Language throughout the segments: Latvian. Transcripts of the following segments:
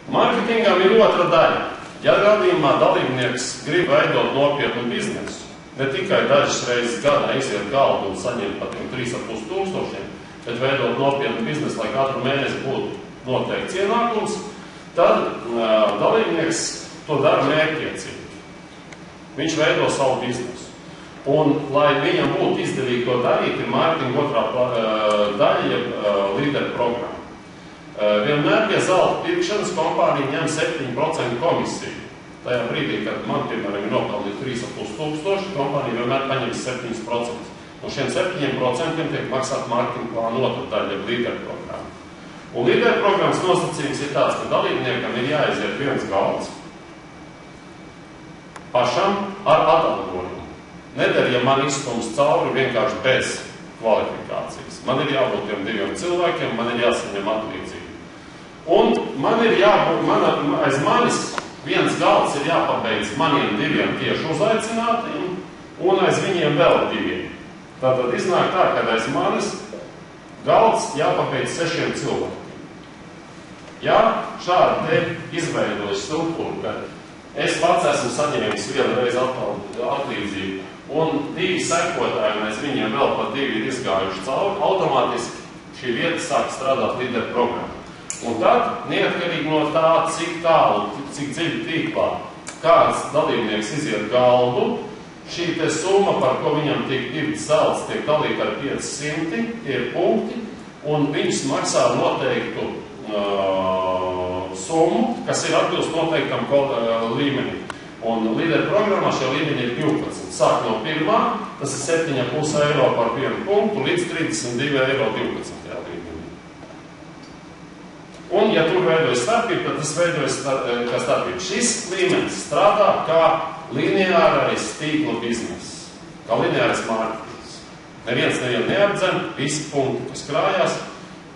Mārketingam ir otra daļa. Ja gadījumā dalībnieks grib veidot nopietnu biznesu, ne tikai dažas reizes gadā iziet galdu un saņemt pat 3,5 tūkstošiem, bet veidot nopietnu biznesu, lai katru mēnesi būtu noteikts ienākums, tad dalībnieks to dara mērķtiecīgi. Viņš veido savu biznesu. Un, lai viņam būtu izdevīgi to darīt, ir mārketinga otrā daļa, jeb līderu programma. Vienmēr pie zelta pirkšanas kompānija ņem 7% komisiju. Tajā brīdī, kad man, piemēram, ir nopelnīti 3,5 tūkstoši, kompānija vienmēr paņems 7%. No šiem 7% tiek maksāt mārketinga plāna otra daļa, jeb līderu programma. Un līderu programmas nosacījums ir tāds, ka dalībniekam ir jāaiziet viens galds pašam ar atalgojumu. Neder, ja man izstums cauri vienkārši bez kvalifikācijas. Man ir jābūt tiem diviem cilvēkiem, man ir jāsaņem atlīdzība. Un man ir jābūt, aiz manis viens galds ir jāpabeidz maniem diviem tieši uzaicinātiem, un aiz viņiem vēl diviem. Tātad iznāk tā, ka aiz manis galds jāpabeidz 6 cilvēkiem. Ja šādi te izveidojas struktūru, ka es pats esmu saņēmis vienu reizi atlīdzību, un 2 sekotāji, un aiz viņiem vēl pat 2 ir izgājuši cauri, automātiski šī vieta sāk strādāt līderu programmā. Un tad, neatkarīgi no tā, cik tālu, cik dziļi tīklā kāds dalībnieks iziet galdu, šī te summa, par ko viņam tiek pirkts zelts, tiek dalīta ar 500, tie ir punkti, un viņš maksā noteiktu summu, kas ir atbilst noteiktam līmenim. Un līderu programmā šie līmeņi ir 12. Sāk no pirmā, tas ir 7,5 eiro par vienu punktu, līdz 32,12 eiro līmenī. Un, ja tur veidojas starpība, tad tas veidojas kā starpība. Šis līmenis strādā kā lineārais tīkla bizness, kā lineārais mārketings. Neviens nevienu neapdzen, visi punkti, kas krājās,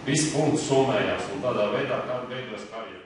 visi punkti summējās, un tādā veidā kā veidojas karjeras.